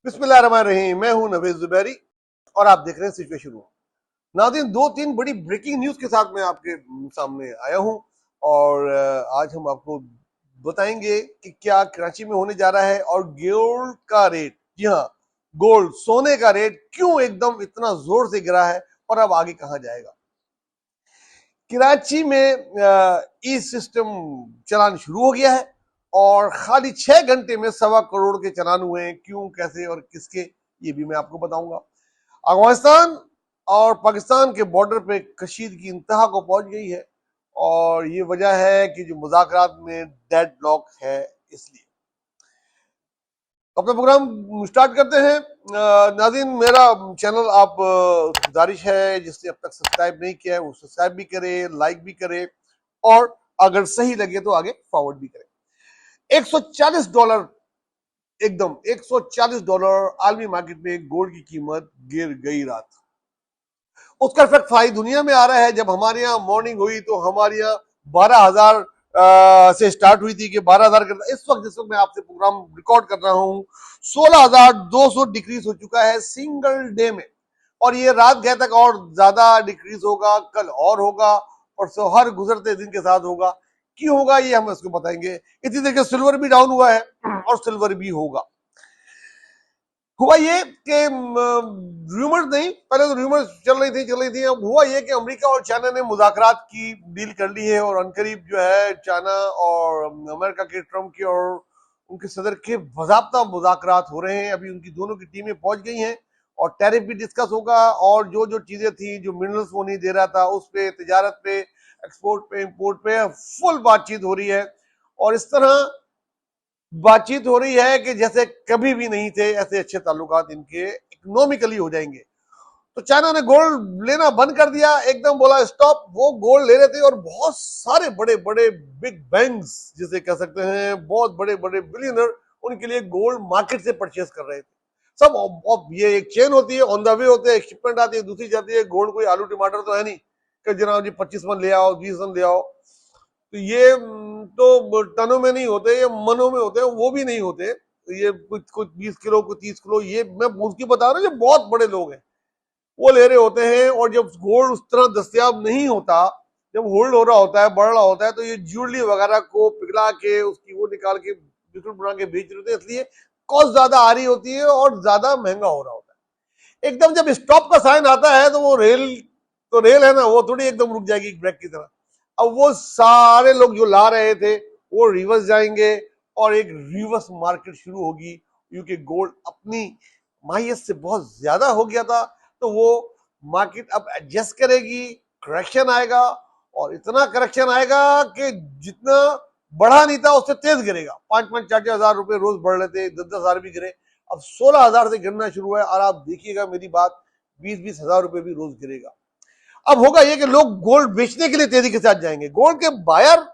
बिस्मिल्लाहिर्रहमानिर्रहीम। मैं हूं नवीद जुबैरी और आप देख रहे हैं सिचुएशन रूम। नाज़रीन, दो तीन बड़ी ब्रेकिंग न्यूज के साथ मैं आपके सामने आया हूं और आज हम आपको बताएंगे कि क्या कराची में होने जा रहा है और गोल्ड का रेट, जी हाँ, गोल्ड सोने का रेट क्यों एकदम इतना जोर से गिरा है और अब आगे कहां जाएगा। कराची में ई सिस्टम चलान शुरू हो गया है और खाली 6 घंटे में 1.25 करोड़ के चलान हुए हैं। क्यों, कैसे और किसके, ये भी मैं आपको बताऊंगा। अफगानिस्तान और पाकिस्तान के बॉर्डर पे कशीदगी इंतहा को पहुंच गई है और ये वजह है कि जो मुज़ाकरात में डेड ब्लॉक है। इसलिए अपना प्रोग्राम स्टार्ट करते हैं। नाज़रीन, मेरा चैनल आप गुजारिश है जिसने अब तक सब्सक्राइब नहीं किया है वो सब्सक्राइब भी करे, लाइक भी करे और अगर सही लगे तो आगे फॉरवर्ड भी करे। $140 एकदम $140 आलमी मार्केट में गोल्ड की कीमत गिर गई रात। उसका इफेक्ट सारी दुनिया में आ रहा है। जब हमारे यहाँ मॉर्निंग हुई तो हमारे यहाँ 12,000 से स्टार्ट हुई थी कि 12,000 इस वक्त जिस वक्त मैं आपसे प्रोग्राम रिकॉर्ड कर रहा हूं 16,200 डिक्रीज हो चुका है सिंगल डे में और ये रात गए तक और ज्यादा डिक्रीज होगा, कल और होगा और हर गुजरते दिन के साथ होगा। क्यों होगा ये हम इसको बताएंगे। इसी तरीके सिल्वर भी डाउन हुआ है और सिल्वर भी होगा। हुआ ये कि रूमर्स नहीं, पहले तो रूमर्स चल रही थी। अब हुआ ये कि अमेरिका और चाइना ने मुज़ाकरात की डील कर ली है और अनकरीब जो है चाइना और अमेरिका के ट्रम्प के और उनके सदर के बाज़ाब्ता मुज़ाकरात हो रहे हैं। अभी उनकी दोनों की टीमें पहुंच गई हैं और टैरिफ भी डिस्कस होगा और जो जो चीजें थी, जो मिनरल्स वो नहीं दे रहा था, उस पे, तिजारत पे, एक्सपोर्ट पे, इंपोर्ट पे फुल बातचीत हो रही है और इस तरह बातचीत हो रही है कि जैसे कभी भी नहीं थे ऐसे अच्छे ताल्लुकात इनके इकोनॉमिकली हो जाएंगे। तो चाइना ने गोल्ड लेना बंद कर दिया, एकदम बोला स्टॉप। वो गोल्ड ले रहे थे और बहुत सारे बड़े बड़े बिग बैंक्स जिसे कह सकते हैं, बहुत बड़े बड़े बिलियनर उनके लिए गोल्ड मार्केट से परचेस कर रहे थे सब। अब ये एक चेन होती है, ऑन द वे होते हैं, शिपमेंट आती है, दूसरी जाती है। गोल्ड कोई आलू टमाटर तो है नहीं कि जनाब जी 25 मन ले आओ, 20 मन ले आओ। तो ये तो टनों में नहीं होते, ये मनों में होते हैं, वो भी नहीं होते। तो ये कुछ कुछ 20 किलो, कुछ 30 किलो, ये मैं उसकी बता रहा हूँ, ये बहुत बड़े लोग हैं वो ले रहे होते हैं। और जब गोल्ड उस तरह दस्तियाब नहीं होता, जब होल्ड हो रहा होता है, बढ़ रहा होता है, तो ये ज्वेलरी वगैरह को पिघला के उसकी वो निकाल के बिस्कुट बना के बेच रहे होते हैं। इसलिए कॉस्ट ज्यादा आ रही होती है और ज्यादा महंगा हो रहा होता है। एकदम जब स्टॉप का साइन आता है तो वो रेल, तो रेल है ना, वो थोड़ी एकदम रुक जाएगी ब्रेक की तरह। अब वो सारे लोग जो ला रहे थे वो रिवर्स जाएंगे और एक रिवर्स मार्केट शुरू होगी क्योंकि गोल्ड अपनी माहियत से बहुत ज्यादा हो गया था। तो वो मार्केट अब एडजस्ट करेगी, करेक्शन आएगा और इतना करेक्शन आएगा कि जितना बढ़ा नहीं था उससे तेज गिरेगा। 5-5, 4-4 हजार रुपए रोज बढ़ रहे थे, 10-10 हजार भी गिरे, अब 16,000 से गिरना शुरू है और आप देखिएगा मेरी बात, 20-20 हजार रुपए भी रोज गिरेगा। अब होगा ये कि लोग गोल्ड बेचने के लिए तेजी के साथ जाएंगे। गोल्ड के बायर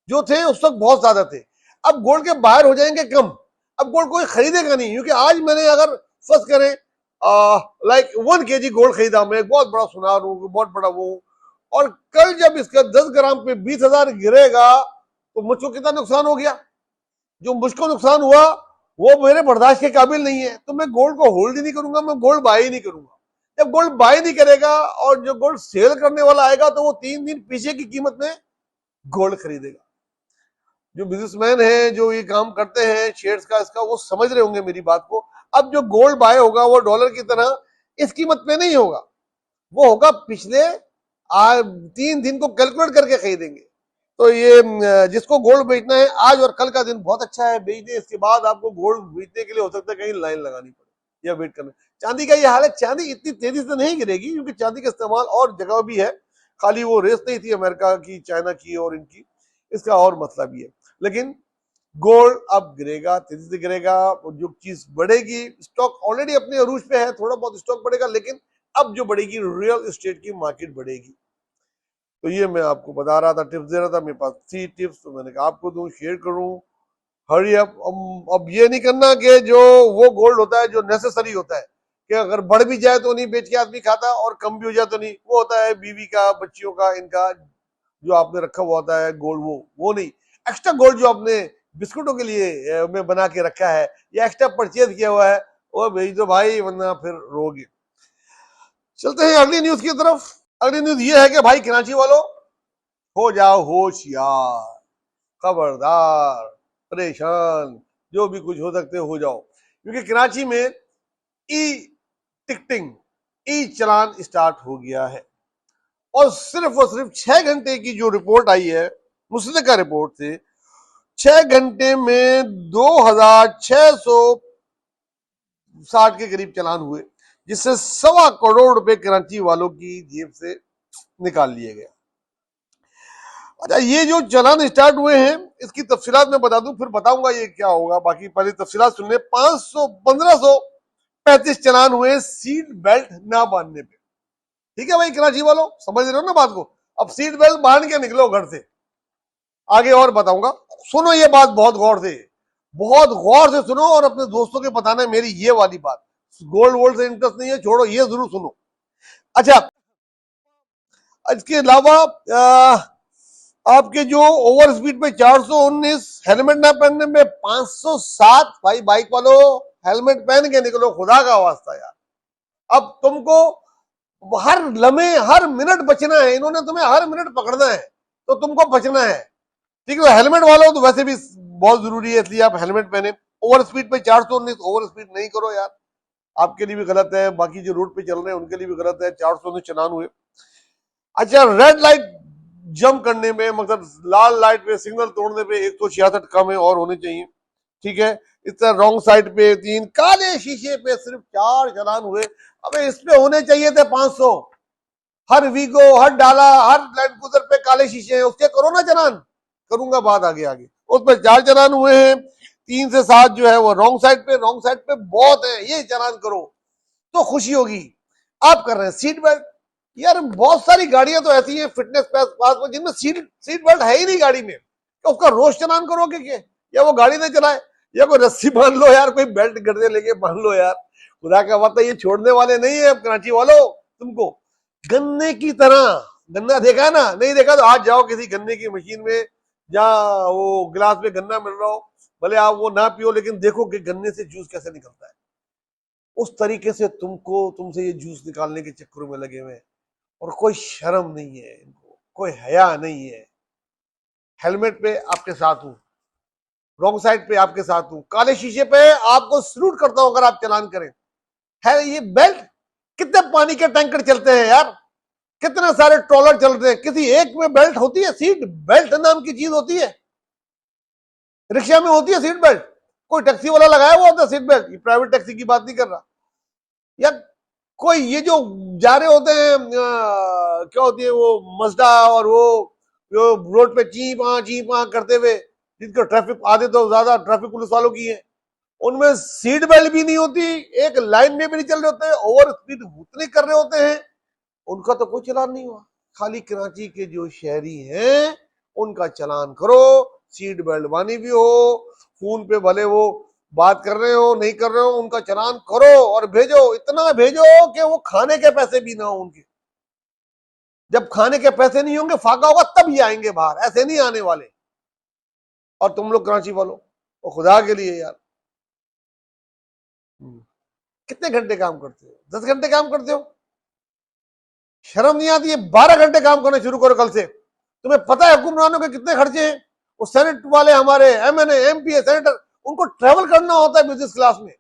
जो थे उस वक्त बहुत ज्यादा थे, अब गोल्ड के बायर हो जाएंगे कम। अब गोल्ड कोई खरीदेगा नहीं क्योंकि आज मैंने अगर फर्स्ट करें लाइक 1 kg गोल्ड खरीदा, मैं एक बहुत बड़ा सुनार हूं, बहुत बड़ा वो, और कल जब इसका 10 ग्राम पे 20,000 गिरेगा तो मुझको कितना नुकसान हो गया। जो मुझको नुकसान हुआ वो मेरे बर्दाश्त के काबिल नहीं है, तो मैं गोल्ड को होल्ड ही नहीं करूंगा, मैं गोल्ड बाय ही नहीं करूंगा। जब गोल्ड बाय नहीं करेगा और जो गोल्ड सेल करने वाला आएगा तो वो 3 दिन पीछे की कीमत में गोल्ड खरीदेगा। जो बिजनेसमैन है, जो ये काम करते हैं शेयर्स का, इसका, वो समझ रहे होंगे मेरी बात को। अब जो गोल्ड बाय होगा वो डॉलर की तरह इस कीमत पे नहीं होगा, वो होगा पिछले 3 दिन को कैलकुलेट करके खरीदेंगे। तो ये जिसको गोल्ड बेचना है, आज और कल का दिन बहुत अच्छा है बेच दे। इसके बाद आपको गोल्ड बेचने के लिए हो सकता है कहीं लाइन लगानी पड़े या वेट करना। चांदी का ये हाल है, चांदी इतनी तेजी से नहीं गिरेगी क्योंकि चांदी का इस्तेमाल और जगह भी है, खाली वो रेस नहीं थी अमेरिका की, चाइना की और इनकी, इसका और मतलब भी है। लेकिन गोल्ड अब गिरेगा, तेजी से गिरेगा। जो चीज बढ़ेगी, स्टॉक ऑलरेडी अपने अरूज पे है, थोड़ा बहुत स्टॉक बढ़ेगा, लेकिन अब जो बढ़ेगी रियल एस्टेट की मार्केट बढ़ेगी। तो ये मैं आपको बता रहा था, टिप्स दे रहा था, मेरे पास 3 टिप्स, तो मैंने कहा आपको दूं, शेयर करूं। Hurry up. अब ये नहीं करना कि जो वो गोल्ड होता है जो नेसेसरी होता है कि अगर बढ़ भी जाए तो नहीं बेच के आदमी खाता और कम भी हो जाए तो नहीं, वो होता है बीवी का, बच्चियों का, इनका जो आपने रखा हुआ होता है गोल्ड, वो नहीं। एक्स्ट्रा गोल्ड जो आपने बिस्कुटों के लिए में बना के रखा है या एक्स्ट्रा परचेज किया हुआ है वो भेज दो भाई, वरना फिर रोगे। चलते हैं अगली न्यूज की तरफ। अगली न्यूज ये है कि भाई कराची वालों हो जाओ होशियार, खबरदार, परेशान, जो भी कुछ हो सकते हो जाओ, क्योंकि कराची में ई टिकटिंग, ई चलान स्टार्ट हो गया है। और सिर्फ 6 घंटे की जो रिपोर्ट आई है मुस्तका रिपोर्ट से, 6 घंटे में 2660 के करीब चलान हुए, जिससे 1.25 करोड़ रुपए कराची वालों की जेब से निकाल लिए गए। अच्छा, ये जो चलान स्टार्ट हुए हैं इसकी तफसीलात मैं बता दूं, फिर बताऊंगा ये क्या होगा। बाकी पहले तफसीलात सुन ले। 1535 चलान हुए सीट बेल्ट ना बांधने पे। ठीक है भाई कराची वालों, समझ रहे हो ना बात को। अब सीट बेल्ट बांध के निकलो घर से, आगे और बताऊंगा। सुनो ये बात बहुत गौर से, बहुत गौर से सुनो और अपने दोस्तों के बताना मेरी ये वाली बात। गोल्ड वोल्ड से इंटरेस्ट नहीं है, छोड़ो, ये जरूर सुनो। अच्छा, इसके अलावा आपके जो ओवर स्पीड पे 419, हेलमेट ना पहनने में 507। भाई बाइक वालों हेलमेट पहन के निकलो, खुदा का वास्ता यार। अब तुमको हर लम्हे हर मिनट बचना है, इन्होंने तुम्हें हर मिनट पकड़ना है, तो तुमको बचना है। ठीक है, हेलमेट वालों तो वैसे भी बहुत जरूरी है, इसलिए आप हेलमेट पहने। ओवर स्पीड पे 419 ओवर स्पीड नहीं करो यार, आपके लिए भी गलत है, बाकी जो रोड पे चल रहे हैं उनके लिए भी गलत है। 419 चलान हुए। अच्छा, रेड लाइट जंप करने में, मतलब लाल लाइट पे सिग्नल तोड़ने पे 166 कम है और होने चाहिए। ठीक है, इस तरह रॉन्ग साइड पे 3, काले शीशे पे सिर्फ 4 चलान हुए। अबे इस पे होने चाहिए थे 500। हर वीगो, हर डाला, हर लैंड क्रूजर पे काले शीशे हैं, उसके करो ना चलान। करूंगा बात आगे आगे। उस पर 4 चलान हुए हैं। 3 से 7 जो है वो रॉन्ग साइड पे, रॉन्ग साइड पे बहुत है, ये चलान करो तो खुशी होगी। आप कर रहे हैं सीट बेल्ट। यार बहुत सारी गाड़ियां तो ऐसी हैं फिटनेस पास में जिनमें सीट बेल्ट है ही नहीं गाड़ी में, तो उसका रोज चलान करोगे क्या? या वो गाड़ी नहीं चलाए, या कोई रस्सी बांध लो यार, कोई बेल्ट गर्दे लेके बांध लो यार। खुदा का वास्ता, ये छोड़ने वाले नहीं है अब कराची वालों तुमको। गन्ने की तरह, गन्ना देखा ना, नहीं देखा तो आज जाओ किसी गन्ने की मशीन में, जहाँ वो गिलास में गन्ना मिल रहा हो, भले आप वो ना पियो, लेकिन देखो कि गन्ने से जूस कैसे निकलता है। उस तरीके से तुमसे ये जूस निकालने के चक्करों में लगे हुए हैं, और कोई शर्म नहीं है इनको, कोई हया नहीं है। हेलमेट पे आपके साथ हूं, रॉन्ग साइड पे आपके साथ हूं, काले शीशे पे आपको सल्यूट करता हूं अगर आप चलान करें। है ये बेल्ट, कितने पानी के टैंकर चलते हैं यार, कितने सारे ट्रॉलर चल रहे हैं, किसी एक में बेल्ट होती है? सीट बेल्ट नाम की चीज होती है? रिक्शा में होती है सीट बेल्ट? कोई टैक्सी वाला लगाया हुआ होता है सीट बेल्ट? ये प्राइवेट टैक्सी की बात नहीं कर रहा। या कोई ये जो जा रहे होते हैं क्या होती है वो मजदा, और वो जो रोड पे ची पा करते हुए, जिनको ट्रैफिक आदत तो ज्यादा ट्रैफिक पुलिस वालों की है, उनमें सीट बेल्ट भी नहीं होती, एक लाइन में भी नहीं चल रहे होते, ओवर स्पीड उतने कर रहे होते हैं, उनका तो कोई चलान नहीं हुआ। खाली कराची के जो शहरी हैं उनका चलान करो, सीट बेल्ट बानी भी हो, फोन पे भले वो बात कर रहे हो नहीं कर रहे हो, उनका चलान करो और भेजो। इतना भेजो कि वो खाने के पैसे भी ना हो उनके। जब खाने के पैसे नहीं होंगे, फाका होगा, तब ये आएंगे बाहर, ऐसे नहीं आने वाले। और तुम लोग कराची वालों, वो खुदा के लिए यार, कितने घंटे काम करते हो? 10 घंटे काम करते हो? शर्म नहीं आती है? 12 घंटे काम करना शुरू करो कल से। तुम्हें पता है हुक्मरानों के कितने खर्चे हैं? वो सेनेट वाले, हमारे एमएनए एमपी सेनेटर, उनको ट्रेवल करना होता है बिजनेस क्लास में।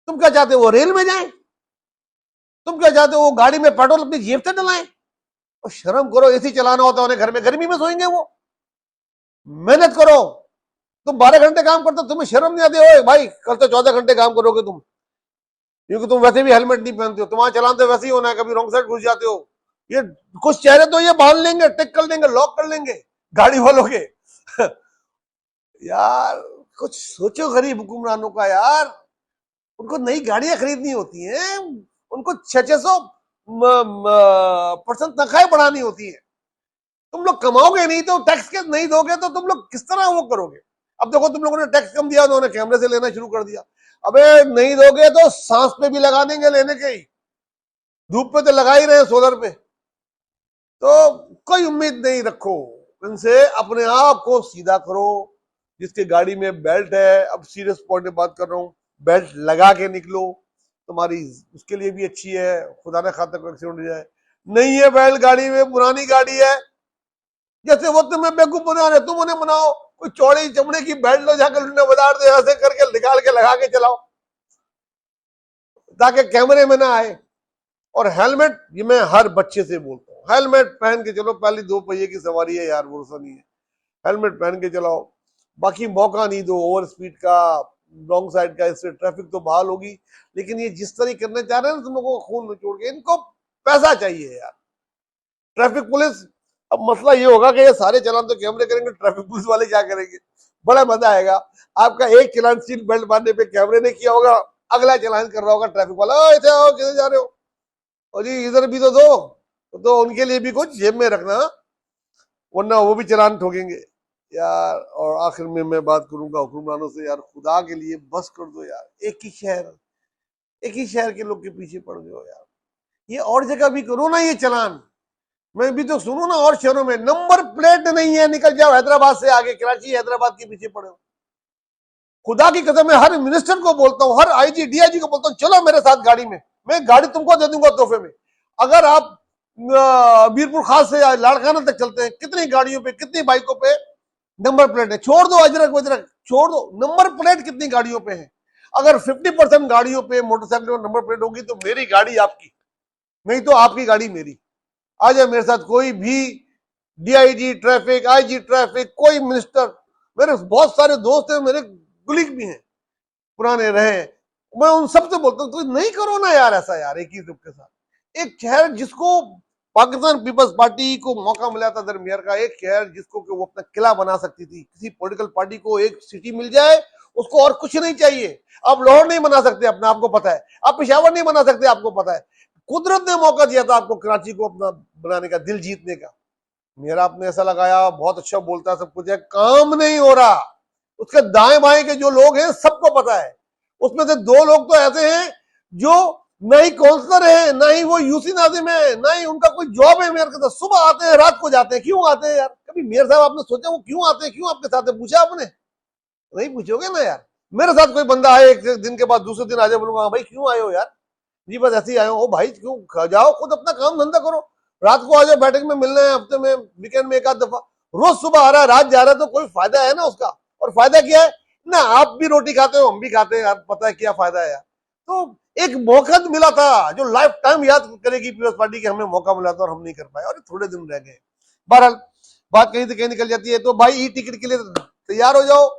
तुम क्या चाहते हो वो रेल में जाए? तुम क्या चाहते हो वो गाड़ी में पेट्रोल अपनी जेब से डलाएं? और शर्म करो, एसी चलाना होता है उन्हें, घर में गर्मी में सोएंगे वो? मेहनत करो। तुम 12 घंटे काम करते हो, तुम्हें शर्म नहीं आती? हो भाई कल तो 14 घंटे काम करोगे तुम, क्योंकि तुम वैसे भी हेलमेट नहीं पहनते हो, तुम्हारा चलान तो वैसे ही होना है, कभी रॉन्ग साइड घुस जाते हो। ये कुछ चेहरे तो ये बांध लेंगे, टिक कर लेंगे, लॉक कर लेंगे गाड़ी वालों के। यार कुछ सोचो गरीब हुक्मरानों का यार। उनको नई गाड़ियां खरीदनी होती हैं, उनको 600 % तनख्वाहें बढ़ानी होती है। तुम लोग कमाओगे नहीं तो टैक्स के नहीं दोगे तो तुम लोग किस तरह वो करोगे? अब देखो तुम लोगों ने टैक्स कम दिया, उन्होंने कैमरे से लेना शुरू कर दिया। अबे नहीं दोगे तो सांस पे भी लगा देंगे लेने के ही, धूप पे तो लगा ही रहे, सोलर पे। तो कोई उम्मीद नहीं रखो इनसे अपने आप को सीधा करो। जिसके गाड़ी में बेल्ट है, अब सीरियस पॉइंट में बात कर रहा हूं, बेल्ट लगा के निकलो, तुम्हारी उसके लिए भी अच्छी है, खुदा ना खाता कोई एक्सीडेंट हो जाए। नहीं है बेल्ट गाड़ी में, पुरानी गाड़ी है, जैसे वो तुम्हें बेवकूफ बना रहे तुम उन्हें बनाओ, कोई चौड़ी चमड़े की बेल्ट लो, जाकर उन्हें बाजार दे, ऐसे करके निकाल के लगा के चलाओ ताकि कैमरे में ना आए। और हेलमेट, ये मैं हर बच्चे से बोलता हूँ, हेलमेट पहन के चलो। पहली 2 पहिए की सवारी है यार, भरोसा नहीं है, हेलमेट पहन के चलाओ। बाकी मौका नहीं दो ओवर स्पीड का, रॉन्ग साइड का, इससे ट्रैफिक तो बहाल होगी। लेकिन ये जिस तरह करने चाह रहे हैं ना तुम लोगों को खून निचोड़ के, इनको पैसा चाहिए यार। ट्रैफिक पुलिस, अब मसला ये होगा कि ये सारे चालान तो कैमरे करेंगे, ट्रैफिक पुलिस वाले क्या करेंगे? बड़ा मजा आएगा। आपका एक चालान सीट बेल्ट बांधने पे कैमरे ने किया होगा, अगला चालान कर रहा होगा ट्रैफिक वाला, ऐसे आओ किधर जा रहे हो, और जी इधर भी तो दो, तो उनके लिए भी कुछ जेब में रखना, वरना वो भी चालान ठोकेंगे यार। और आखिर में मैं बात करूंगा हुक्मरानों से, यार खुदा के लिए बस कर दो यार। एक ही शहर के लोग के पीछे पड़ गए हो यार, ये और जगह भी करो ना ये चालान। मैं भी तो सुनू ना, और शहरों में नंबर प्लेट नहीं है, निकल जाओ हैदराबाद से आगे, कराची हैदराबाद के पीछे पड़े हो। खुदा की कसम मैं हर मिनिस्टर को बोलता हूँ, हर आईजी डीआईजी को बोलता हूँ, चलो मेरे साथ गाड़ी में, मैं गाड़ी तुमको दे दूंगा तोहफे में। अगर आप मीरपुर खास से लाड़काना तक चलते हैं, कितनी गाड़ियों पे, कितनी बाइकों पे नंबर प्लेट है, छोड़ दो अजरक वजरक छोड़ दो, नंबर प्लेट कितनी गाड़ियों पे है। अगर 50% गाड़ियों पे मोटरसाइकिल में नंबर प्लेट होगी तो मेरी गाड़ी आपकी, नहीं तो आपकी गाड़ी मेरी। आ जाए मेरे साथ कोई भी डीआईजी ट्रैफिक, आईजी ट्रैफिक, कोई मिनिस्टर, मेरे बहुत सारे दोस्त हैं, मेरे कुलीग भी हैं, पुराने रहे, मैं उन सबसे बोलता हूँ तो नहीं करो ना यार ऐसा यार। एक ही ग्रुप के साथ एक शहर जिसको पाकिस्तान पीपल्स पार्टी को मौका मिला था दरमियान का, एक शहर जिसको कि वो अपना किला बना सकती थी, किसी पॉलिटिकल पार्टी को एक सिटी मिल जाए उसको और कुछ नहीं चाहिए। आप लाहौर नहीं बना सकते अपना, आपको पता है, आप पेशावर नहीं बना सकते, आपको पता है। कुदरत ने मौका दिया था आपको कराची को अपना बनाने का, दिल जीतने का। मेरा आपने ऐसा लगाया बहुत अच्छा बोलता है, सब कुछ है, काम नहीं हो रहा। उसके दाएं बाएं के जो लोग हैं सबको पता है, उसमें से 2 लोग तो ऐसे हैं जो ना ही काउंसलर है, ना ही वो यूसी नाजिम है, ना ही उनका कोई जॉब है। मेरे के सुबह आते हैं रात को जाते हैं, क्यों आते हैं यार? कभी मेयर साहब आपने सोचा वो क्यों आते हैं, क्यों आपके साथ है? पूछा आपने? नहीं पूछोगे ना यार। मेरे साथ कोई बंदा आए एक दिन के बाद दूसरे दिन आ जाए, बोलूंगा भाई क्यों आए हो यार? जी बस ऐसे ही आए हो। भाई क्यों, जाओ खुद अपना काम धंधा करो, रात को आ जाओ, बैठक में मिलना है, हफ्ते में वीकेंड में 1 आध दफा। रोज सुबह आ रहा है रात जा रहा है तो कोई फायदा है ना उसका? और फायदा क्या है ना, आप भी रोटी खाते हो हम भी खाते हैं यार, पता है क्या फायदा है यार। तो एक मौका मिला था जो लाइफ टाइम याद करेगी पीपल्स पार्टी की, हमें मौका मिला था और हम नहीं कर पाए, और थोड़े दिन रह गए। बहरहाल बात कहीं से कहीं निकल जाती है। तो भाई ई टिकट के लिए तैयार हो जाओ,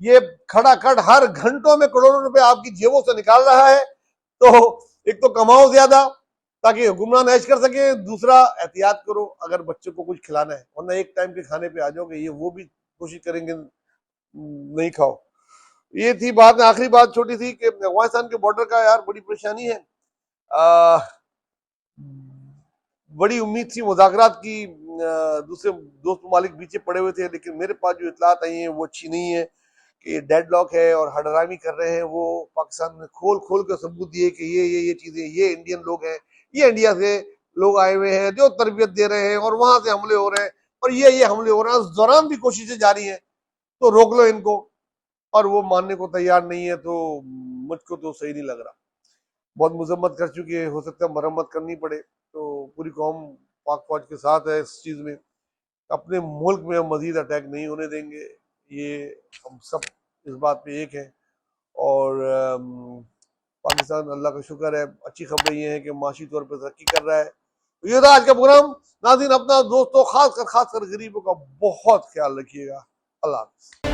ये खड़ा खड़ हर घंटों में करोड़ों रुपए आपकी जेबों से निकाल रहा है। तो एक तो कमाओ ज्यादा ताकि हुक्मरान ऐश कर सके, दूसरा एहतियात करो अगर बच्चों को कुछ खिलाना है, वरना एक टाइम के खाने पे आ जाओगे, ये वो भी कोशिश करेंगे नहीं खाओ। ये थी बात। आखिरी बात छोटी सी कि अफगानिस्तान के बॉर्डर का यार बड़ी परेशानी है। आ, बड़ी उम्मीद थी मुज़ाकरात की, दूसरे दोस्त ममालिक पीछे पड़े हुए थे, लेकिन मेरे पास जो इतलात आई है वो अच्छी नहीं है कि डेडलॉक है और हडरामी कर रहे हैं। वो पाकिस्तान ने खोल खोल कर सबूत दिए कि ये चीजें, ये इंडियन लोग हैं, ये इंडिया से लोग आए हुए हैं जो तरबियत दे रहे हैं, और वहां से हमले हो रहे हैं, और ये हमले हो रहे हैं। उस दौरान भी कोशिशें जारी हैं, तो रोक लो इनको। और वो मानने को तैयार नहीं है, तो मुझको तो सही नहीं लग रहा। बहुत मजम्मत कर चुकी है, हो सकता है मरम्मत करनी पड़े। तो पूरी कौम पाक फौज के साथ है इस चीज में, अपने मुल्क में हम मजीद अटैक नहीं होने देंगे, ये हम सब इस बात पे एक है। और पाकिस्तान अल्लाह का शुक्र है, अच्छी खबरें ये हैं कि माशी तौर पर तरक्की कर रहा है। तो ये था आज का प्रोग्राम। नाज़रीन अपना दोस्तों खासकर गरीबों का बहुत ख्याल रखिएगा। अल्लाह हाफ़िज़।